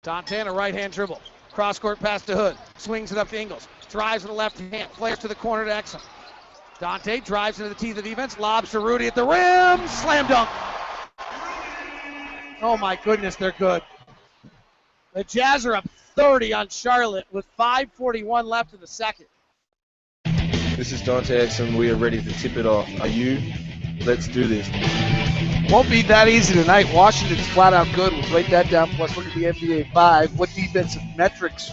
Dante on a right-hand dribble. Cross-court pass to Hood. Swings it up to Ingles. Drives with the left hand. Flares to the corner to Exum. Dante drives into the teeth of the defense. Lobs to Rudy at the rim. Slam dunk. Oh, my goodness, they're good. The Jazz are up 30 on Charlotte with 5:41 left in the second. This is Dante Exum. We are ready to tip it off. Are you? Let's do this. Won't be that easy tonight. Washington's flat out good. We'll write that down. Plus, look at the NBA 5. What defensive metrics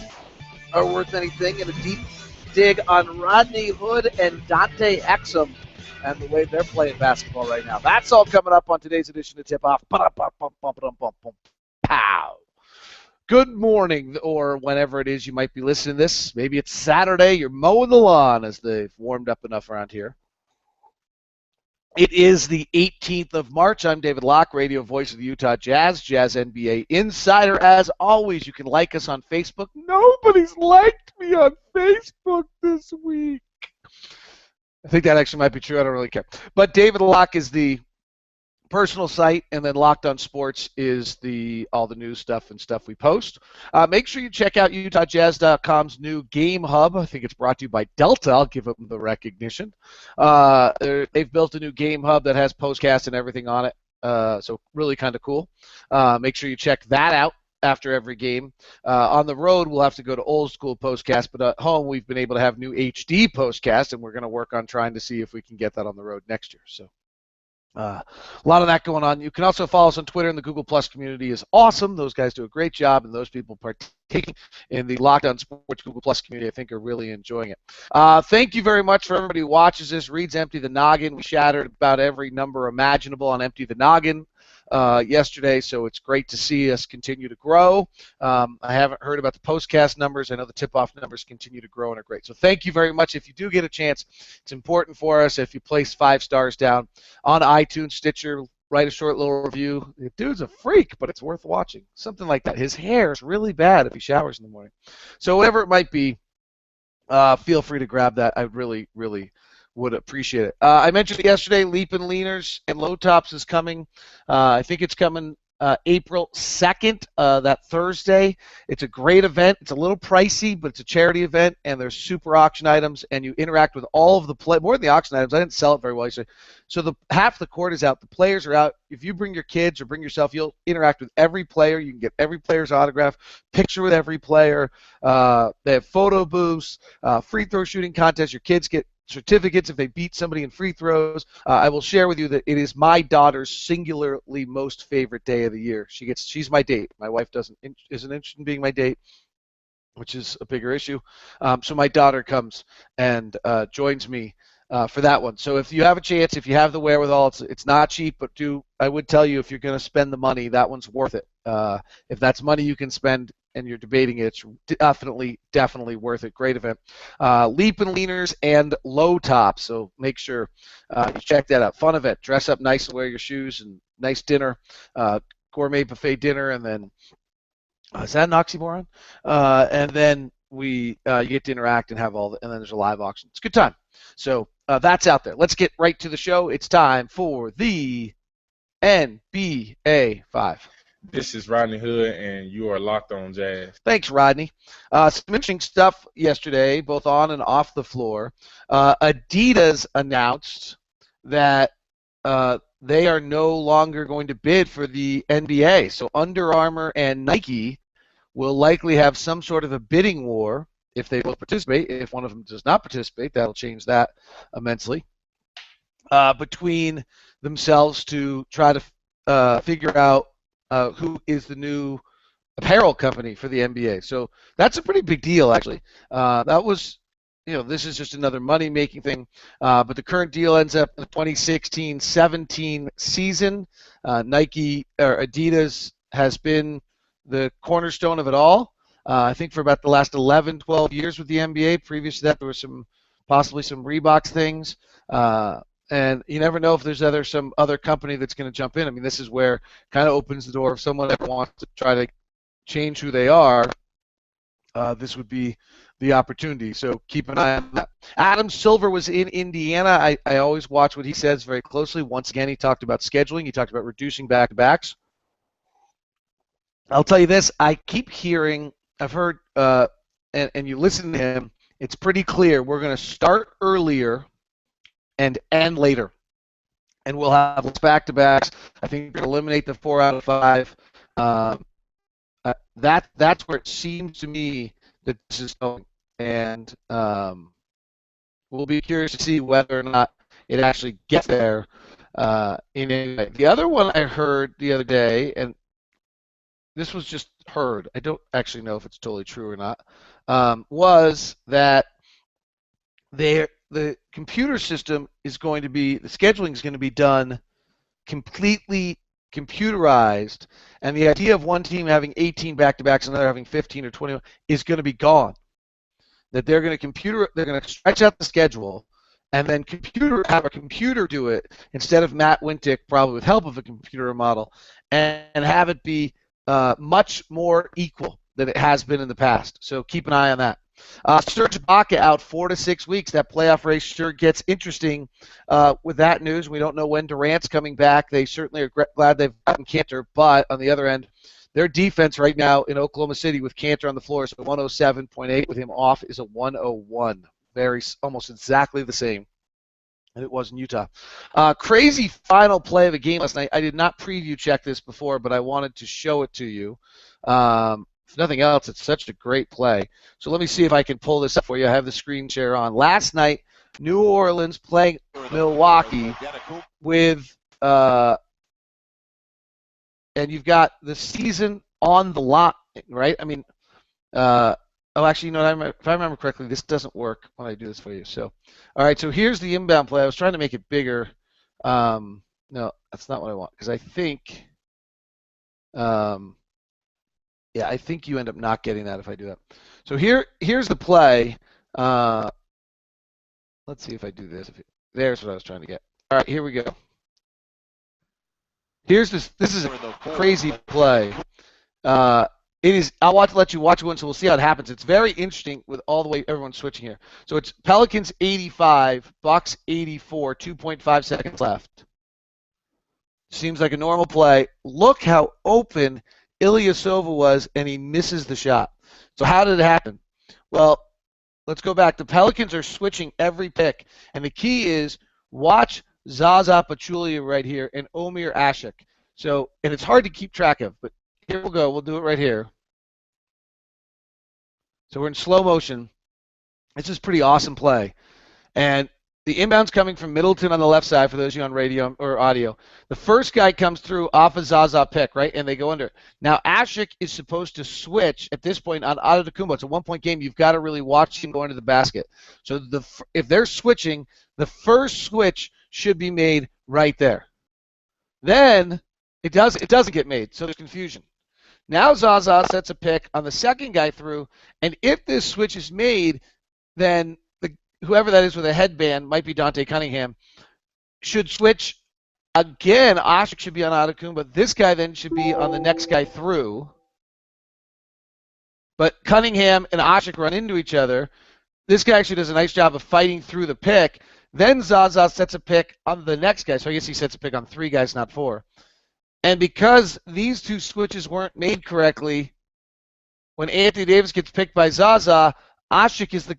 are worth anything? And a deep dig on Rodney Hood and Dante Exum and the way they're playing basketball right now. That's all coming up on today's edition of Tip Off. Pow. Good morning, or whenever it is you might be listening to this. Maybe it's Saturday. You're mowing the lawn, as they've warmed up enough around here. It is the 18th of March. I'm David Locke, radio voice of the Utah Jazz, Jazz NBA insider. As always, you can like us on Facebook. Nobody's liked me on Facebook this week. I think that actually might be true. I don't really care. But David Locke is the personal site, and then Locked on Sports is all the news stuff and stuff we post. Make sure you check out UtahJazz.com's new Game Hub. I think it's brought to you by Delta. I'll give them the recognition. They've built a new Game Hub that has postcasts and everything on it, so really kind of cool. Make sure you check that out after every game. On the road, we'll have to go to old school postcasts, but at home we've been able to have new HD postcasts, and we're going to work on trying to see if we can get that on the road next year. So. A lot of that going on. You can also follow us on Twitter, and the Google Plus community is awesome. Those guys do a great job, and those people partaking in the Locked on Sports Google Plus community, I think, are really enjoying it. Thank you very much for everybody who watches this, reads Empty the Noggin. We shattered about every number imaginable on Empty the Noggin yesterday, so it's great to see us continue to grow. I haven't heard about the postcast numbers. I know the tip-off numbers continue to grow and are great. So thank you very much. If you do get a chance, it's important for us if you place 5 stars down on iTunes, Stitcher, write a short little review. The dude's a freak, but it's worth watching. Something like that. His hair is really bad if he showers in the morning. So whatever it might be, feel free to grab that. I really, really would appreciate it. I mentioned it yesterday, Leap and Leaners and Low Tops is coming. I think it's coming April 2nd, that Thursday. It's a great event. It's a little pricey, but it's a charity event, and there's super auction items, and you interact with all of the more than the auction items. I didn't sell it very well yesterday. So half the court is out. The players are out. If you bring your kids or bring yourself, you'll interact with every player. You can get every player's autograph, picture with every player. They have photo booths, free throw shooting contests. Your kids get certificates if they beat somebody in free throws. I will share with you that it is my daughter's singularly most favorite day of the year. She's my date. My wife isn't interested in being my date, which is a bigger issue. So my daughter comes and joins me for that one. So if you have a chance, if you have the wherewithal, it's not cheap, but I would tell you, if you're going to spend the money, that one's worth it. If that's money you can spend and you're debating it, it's definitely worth it. Great event. Leap and Leaners and Low Tops, so make sure you check that out. Fun event. Dress up nice and wear your shoes, and nice dinner, gourmet buffet dinner, and then is that an oxymoron? And then you get to interact and have and then there's a live auction. It's a good time. So that's out there. Let's get right to the show. It's time for the NBA 5. This is Rodney Hood, and you are Locked on Jazz. Thanks, Rodney. Some interesting stuff yesterday, both on and off the floor. Adidas announced that they are no longer going to bid for the NBA. So Under Armour and Nike will likely have some sort of a bidding war if they both participate. If one of them does not participate, that'll change that immensely. Between themselves to try to figure out who is the new apparel company for the NBA. So that's a pretty big deal, actually. That was, this is just another money-making thing. But the current deal ends up in the 2016-17 season. Nike or Adidas has been the cornerstone of it all. I think for about the last 11, 12 years with the NBA. Previous to that, there was possibly some Reeboks things. And you never know if there's some other company that's going to jump in. I mean, this is where kind of opens the door. If someone ever wants to try to change who they are, this would be the opportunity. So keep an eye on that. Adam Silver was in Indiana. I always watch what he says very closely. Once again, he talked about scheduling. He talked about reducing back-to-backs. I'll tell you this, I keep hearing, I've heard, and you listen to him, it's pretty clear we're going to start earlier and end later. And we'll have less back-to-backs. I think we're going to eliminate the 4 out of 5. That's where it seems to me that this is going. And we'll be curious to see whether or not it actually gets there in any way. The other one I heard the other day, and this was just heard, I don't actually know if it's totally true or not, was that the computer system is going to be, the scheduling is going to be done completely computerized, and the idea of one team having 18 back-to-backs and another having 15 or 21 is going to be gone. That they're going to stretch out the schedule, and then have a computer do it instead of Matt Wintick, probably with help of a computer model, and have it be much more equal than it has been in the past. So keep an eye on that. Serge Ibaka out 4 to 6 weeks. That playoff race sure gets interesting with that news. We don't know when Durant's coming back. They certainly are glad they've gotten Cantor, but on the other end, their defense right now in Oklahoma City with Cantor on the floor is a 107.8. With him off is a 101. Almost exactly the same and it was in Utah. Crazy final play of a game last night. I did not preview check this before, but I wanted to show it to you. If nothing else, it's such a great play. So let me see if I can pull this up for you. I have the screen share on. Last night, New Orleans playing Milwaukee with, and you've got the season on the line, right? I mean, actually, you know, if I remember correctly, this doesn't work when I do this for you. So, all right, so here's the inbound play. I was trying to make it bigger. No, that's not what I want, because I think, yeah, I think you end up not getting that if I do that. So here's the play. Let's see if I do this. There's what I was trying to get. All right, here we go. Here's this. This is a crazy play. It is. I'll let you watch one, so we'll see how it happens. It's very interesting with all the way everyone's switching here. So it's Pelicans 85, Bucks 84, 2.5 seconds left. Seems like a normal play. Look how open Ilyasova was, and he misses the shot. So how did it happen? Well, let's go back. The Pelicans are switching every pick, and the key is watch Zaza Pachulia right here and Omer Ashik. So, and it's hard to keep track of, but here we'll go. We'll do it right here. So we're in slow motion. This is a pretty awesome play. And the inbound's coming from Middleton on the left side for those of you on radio or audio. The first guy comes through off a Zaza pick, right? And they go under. Now, Ashik is supposed to switch at this point on Antetokounmpo. It's a one-point game. You've got to really watch him go into the basket. So if they're switching, the first switch should be made right there. Then it doesn't get made, so there's confusion. Now Zaza sets a pick on the second guy through, and if this switch is made, then whoever that is with a headband, might be Dante Cunningham, should switch again. Ashik should be on Antetokounmpo, but this guy then should be on the next guy through. But Cunningham and Ashik run into each other. This guy actually does a nice job of fighting through the pick. Then Zaza sets a pick on the next guy. So I guess he sets a pick on 3 guys, not 4. And because these 2 switches weren't made correctly, when Anthony Davis gets picked by Zaza, Ashik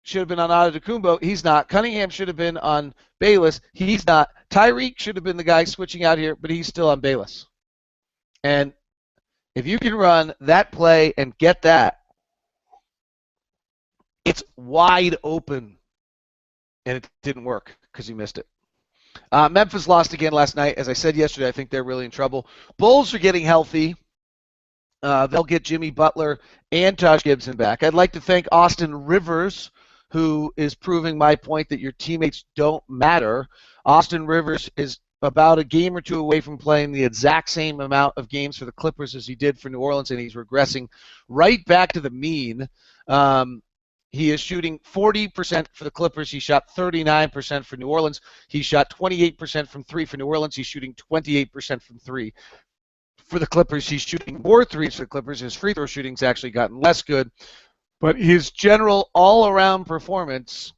should have been on Antetokounmpo. He's not. Cunningham should have been on Bayless. He's not. Tyreek should have been the guy switching out here, but he's still on Bayless. And if you can run that play and get that, it's wide open. And it didn't work because you missed it. Memphis lost again last night. As I said yesterday, I think they're really in trouble. Bulls are getting healthy. They'll get Jimmy Butler and Josh Gibson back. I'd like to thank Austin Rivers, who is proving my point that your teammates don't matter. Austin Rivers is about a game or 2 away from playing the exact same amount of games for the Clippers as he did for New Orleans, and he's regressing right back to the mean. He is shooting 40% for the Clippers. He shot 39% for New Orleans. He shot 28% from 3 for New Orleans. He's shooting 28% from 3 for the Clippers. He's shooting more threes for the Clippers. His free throw shooting's actually gotten less good. But his general all-around performance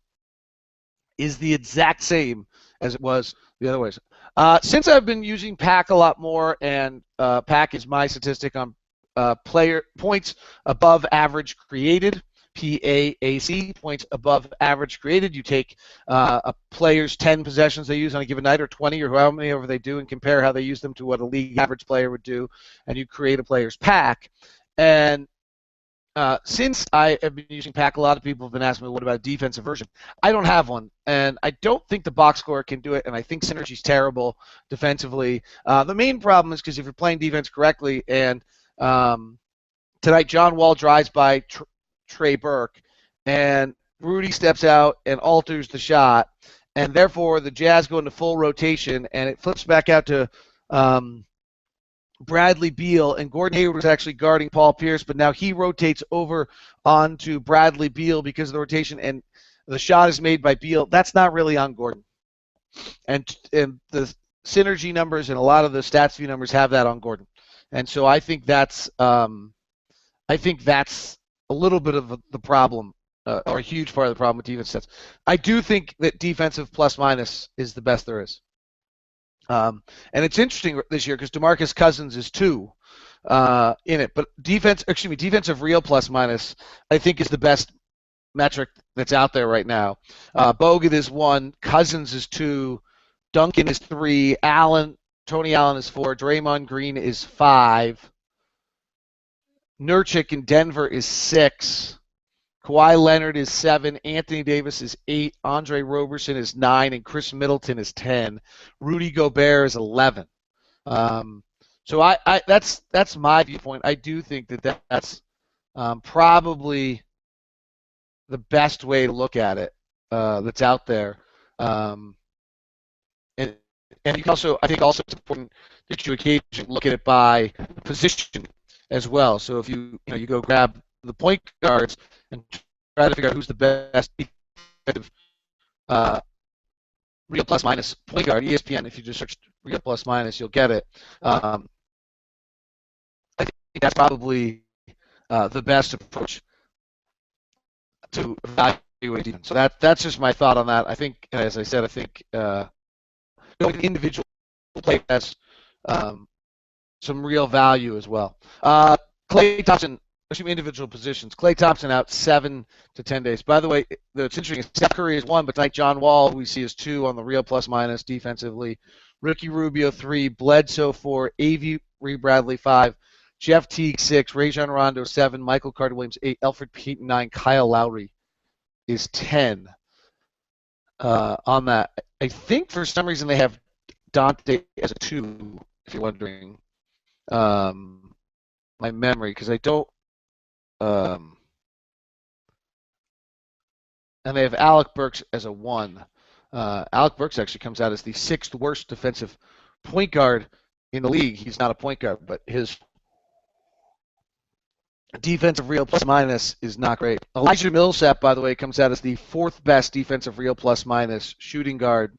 is the exact same as it was the other ways. Since I've been using PAC a lot more, and PAC is my statistic on player points above average created. PAAC, points above average created. You take a player's 10 possessions they use on a given night, or 20, or how many ever they do, and compare how they use them to what a league average player would do, and you create a player's pack. And since I have been using pack, a lot of people have been asking me, what about a defensive version? I don't have one, and I don't think the box score can do it, and I think Synergy's terrible defensively. The main problem is because if you're playing defense correctly, and tonight John Wall drives by Trey Burke, and Rudy steps out and alters the shot, and therefore the Jazz go into full rotation, and it flips back out to Bradley Beal, and Gordon Hayward was actually guarding Paul Pierce, but now he rotates over onto Bradley Beal because of the rotation, and the shot is made by Beal. That's not really on Gordon. And the Synergy numbers and a lot of the stats view numbers have that on Gordon. And so I think that's a little bit of the problem, or a huge part of the problem with defense stats. I do think that defensive plus minus is the best there is. And it's interesting this year because DeMarcus Cousins is 2 in it, but defensive real plus minus I think is the best metric that's out there right now. Bogut is 1, Cousins is 2, Duncan is 3, Tony Allen is 4, Draymond Green is 5. Nurkic in Denver is 6. Kawhi Leonard is 7. Anthony Davis is 8. Andre Roberson is 9. And Chris Middleton is 10. Rudy Gobert is 11. So that's my viewpoint. I do think that's probably the best way to look at it that's out there. And you can also, I think also it's important that you occasionally look at it by position as well. So if you go grab the point guards and try to figure out who's the best defensive real plus minus point guard, ESPN, if you just search real plus minus, you'll get it. I think that's probably the best approach to evaluate defense. So that's just my thought on that. I think, as I said, individual play has some real value as well. Klay Thompson, individual positions. Klay Thompson out 7 to 10 days. By the way, it's interesting. Steph Curry is 1, but tonight John Wall we see is 2 on the real plus minus defensively. Ricky Rubio 3, Bledsoe 4, Avery Bradley 5, Jeff Teague 6, Rajon Rondo 7, Michael Carter Williams 8, Elfrid Payton 9, Kyle Lowry is 10 on that. I think for some reason they have Dante as a 2, if you're wondering. My memory, because I don't. And they have Alec Burks as a 1. Alec Burks actually comes out as the 6th worst defensive point guard in the league. He's not a point guard, but his defensive real plus minus is not great. Elijah Millsap, by the way, comes out as the 4th best defensive real plus minus shooting guard.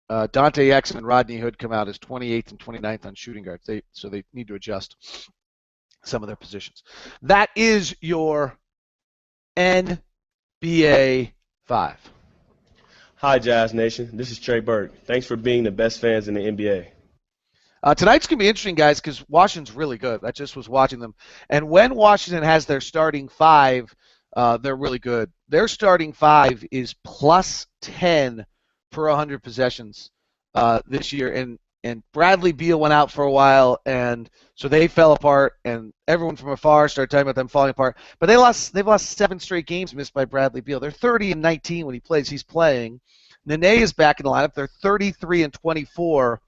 Dante Exum and Rodney Hood come out as 28th and 29th on shooting guards. So they need to adjust some of their positions. That is your NBA 5. Hi, Jazz Nation. This is Trey Burke. Thanks for being the best fans in the NBA. Tonight's going to be interesting, guys, because Washington's really good. I just was watching them. And when Washington has their starting 5, they're really good. Their starting 5 is plus 10 per 100 possessions this year. And Bradley Beal went out for a while, and so they fell apart, and everyone from afar started talking about them falling apart. But they've lost 7 straight games missed by Bradley Beal. They're 30-19 when he plays. He's playing. Nene is back in the lineup. They're 33-24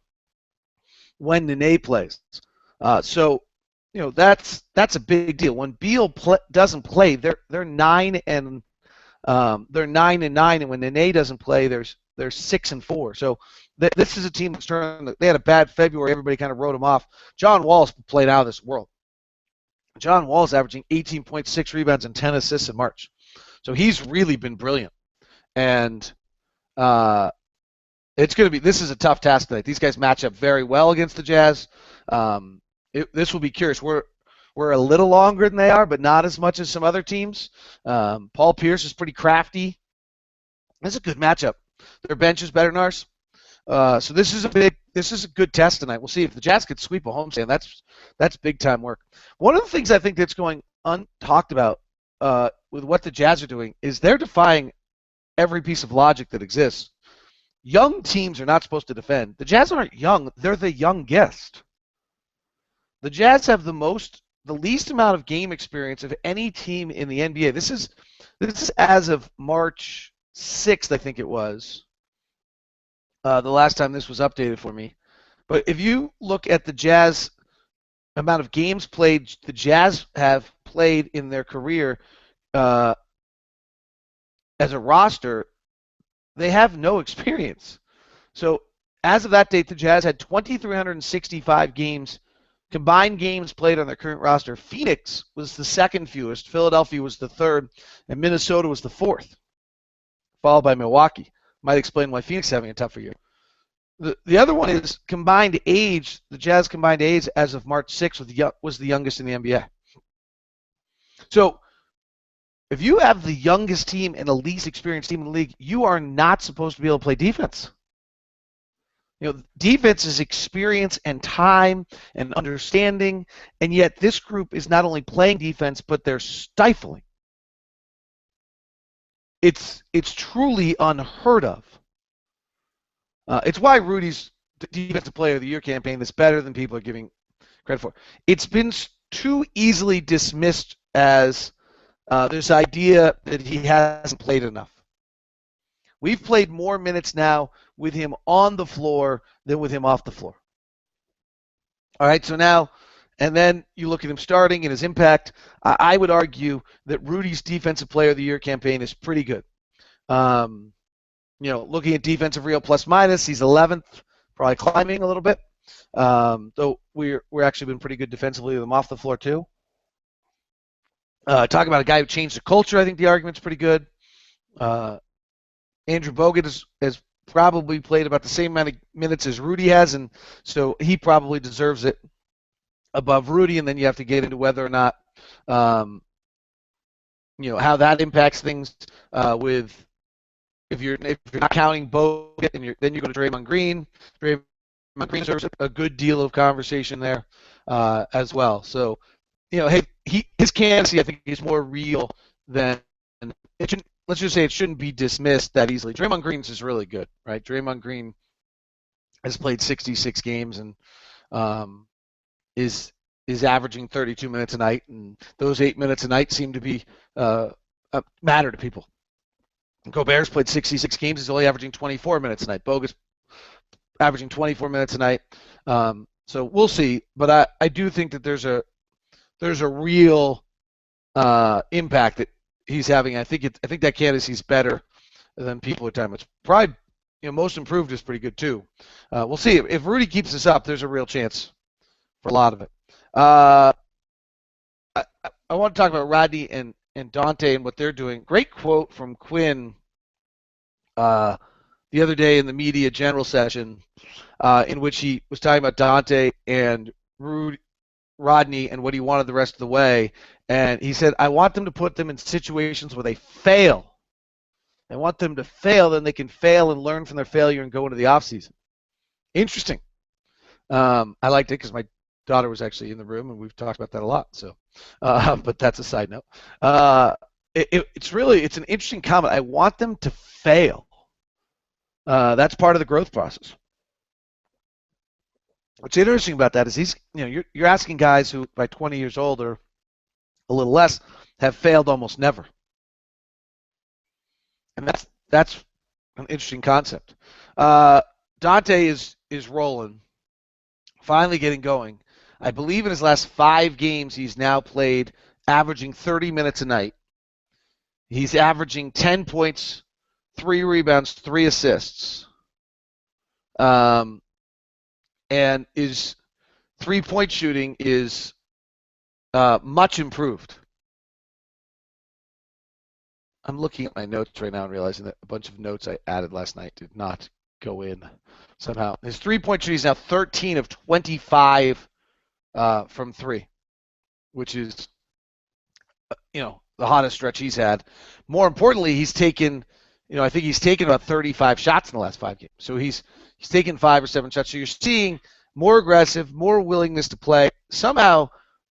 when Nene plays. So that's a big deal. When Beal doesn't play, they're 9-9, and when Nene doesn't play, they're 6-4. So this is a team that's turned. They had a bad February. Everybody kind of wrote them off. John Wall's played out of this world. John Wall's averaging 18.6 rebounds and 10 assists in March. So he's really been brilliant. And it's going to be. This is a tough task tonight. These guys match up very well against the Jazz. This will be curious. We're a little longer than they are, but not as much as some other teams. Paul Pierce is pretty crafty. It's a good matchup. Their bench is better than ours. So this is a this is a good test tonight. We'll see if the Jazz could sweep a homestand. That's big time work. One of the things I think that's going untalked about with what the Jazz are doing is they're defying every piece of logic that exists. Young teams are not supposed to defend. The Jazz aren't young; they're the youngest. The Jazz have the least amount of game experience of any team in the NBA. This is as of March 6th, I think it was. The last time this was updated for me. But if you look at the Jazz amount of games played, the Jazz have played in their career as a roster, they have no experience. So as of that date, the Jazz had 2,365 games, combined games played on their current roster. Phoenix was the second fewest, Philadelphia was the third, and Minnesota was the fourth, followed by Milwaukee. Might explain why Phoenix is having a tougher year. The other one is combined age. The Jazz combined age as of March 6th was the youngest in the NBA. So if you have the youngest team and the least experienced team in the league, you are not supposed to be able to play defense. Defense is experience and time and understanding, and yet this group is not only playing defense, but they're stifling. It's truly unheard of. It's why Rudy's Defensive Player of the Year campaign is better than people are giving credit for. It's been too easily dismissed as this idea that he hasn't played enough. We've played more minutes now with him on the floor than with him off the floor. All right, so now, and then you look at him starting and his impact. I would argue that Rudy's Defensive Player of the Year campaign is pretty good. Looking at defensive real plus minus, he's 11th, probably climbing a little bit. Though we're actually been pretty good defensively with him off the floor too. Talk about a guy who changed the culture. I think the argument's pretty good. Andrew Bogut has probably played about the same amount of minutes as Rudy has, and so he probably deserves it above Rudy. And then you have to get into whether or not, how that impacts things with if you're not counting Bogut, and then you go to Draymond Green. Draymond Green deserves a good deal of conversation there as well. So, his candidacy I think is more real than it should. Let's just say it shouldn't be dismissed that easily. Draymond Green's is really good, right? Draymond Green has played 66 games and is averaging 32 minutes a night, and those 8 minutes a night seem to be matter to people. Gobert's played 66 games. He's only averaging 24 minutes a night. Bogut's averaging 24 minutes a night. So we'll see. But I do think that there's a real impact that he's having. I think that candidacy is better than people are talking about. It's probably, most improved is pretty good too. We'll see. If Rudy keeps this up, there's a real chance for a lot of it. I want to talk about Rodney and Dante and what they're doing. Great quote from Quinn the other day in the media general session in which he was talking about Dante and Rodney and what he wanted the rest of the way. And he said, I want them to put them in situations where they fail. I want them to fail, then they can fail and learn from their failure and go into the offseason. Interesting. I liked it because my daughter was actually in the room, and we've talked about that a lot. So, but that's a side note. It's an interesting comment. I want them to fail. That's part of the growth process. What's interesting about that is you're asking guys who by 20 years old or a little less have failed almost never, and that's an interesting concept. Dante is rolling, finally getting going. I believe in his last 5 games he's now played, averaging 30 minutes a night. He's averaging 10 points, 3 rebounds, 3 assists. And his 3-point shooting is much improved. I'm looking at my notes right now and realizing that a bunch of notes I added last night did not go in somehow. His 3-point shooting is now 13 of 25 from 3, which is, the hottest stretch he's had. More importantly, he's taken I think he's taken about 35 shots in the last 5 games. So he's taken 5 or 7 shots. So you're seeing more aggressive, more willingness to play. Somehow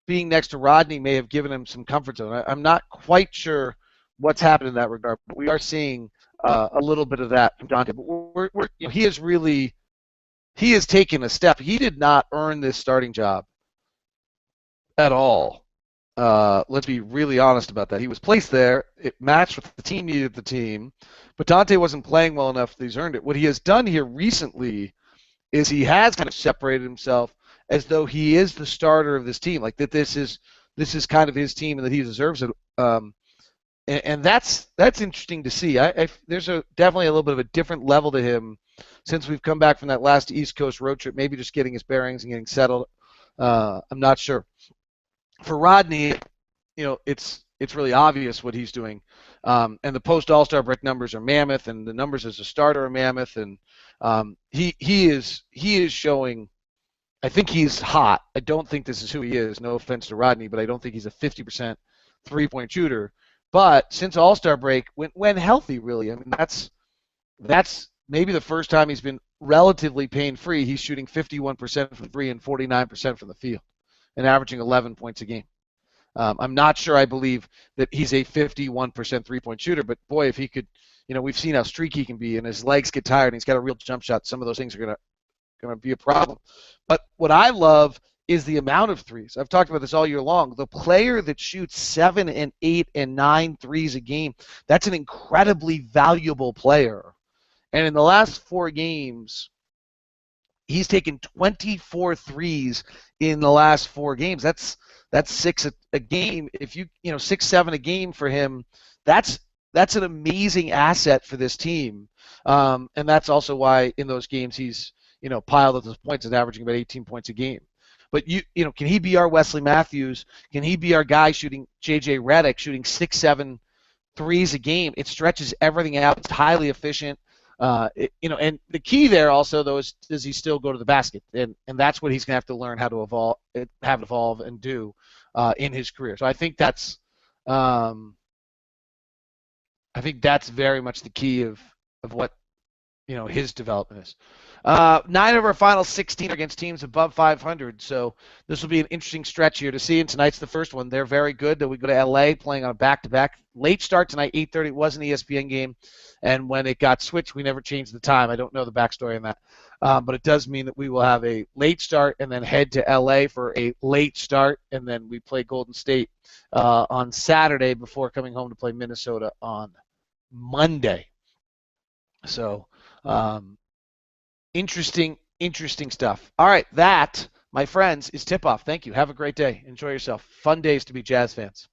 being next to Rodney may have given him some comfort zone. I'm not quite sure what's happened in that regard, but we are seeing a little bit of that from Dante. But he has taken a step. He did not earn this starting job at all. Let's be really honest about that. He was placed there. It matched what the team needed the team, but Dante wasn't playing well enough that he's earned it. What he has done here recently is he has kind of separated himself as though he is the starter of this team, like that this is kind of his team and that he deserves it. And that's interesting to see. There's definitely a little bit of a different level to him since we've come back from that last East Coast road trip, maybe just getting his bearings and getting settled. I'm not sure. For Rodney, it's really obvious what he's doing, and the post All-Star break numbers are mammoth, and the numbers as a starter are mammoth, and he is showing. I think he's hot. I don't think this is who he is. No offense to Rodney, but I don't think he's a 50% three-point shooter. But since All-Star break, when healthy, really, I mean that's maybe the first time he's been relatively pain-free. He's shooting 51% from 3 and 49% from the field, and averaging 11 points a game. I'm not sure I believe that he's a 51% three-point shooter, but boy, if he could, we've seen how streaky he can be, and his legs get tired, and he's got a real jump shot. Some of those things are going to be a problem. But what I love is the amount of threes. I've talked about this all year long. The player that shoots 7 and 8 and 9 threes a game, that's an incredibly valuable player. And in the last 4 games, he's taken 24 threes in the last 4 games. That's 6 a game. If 6, 7 a game for him, that's an amazing asset for this team. And that's also why in those games he's piled up those points and averaging about 18 points a game. But can he be our Wesley Matthews? Can he be our guy shooting JJ Redick, shooting 6, 7 threes a game? It stretches everything out. It's highly efficient. And the key there also though is, does he still go to the basket? And that's what he's gonna have to learn how to evolve and do in his career. So I think that's very much the key of what his development is. 9 of our final 16 are against teams above 500, so this will be an interesting stretch here to see. And tonight's the first one. They're very good. Then we go to LA playing on a back-to-back. Late start tonight, 8:30. It was an ESPN game, and when it got switched, we never changed the time. I don't know the backstory on that, but it does mean that we will have a late start and then head to LA for a late start, and then we play Golden State on Saturday before coming home to play Minnesota on Monday. So interesting stuff. All right, that, my friends, is tip-off. Thank you. Have a great day. Enjoy yourself. Fun days to be Jazz fans.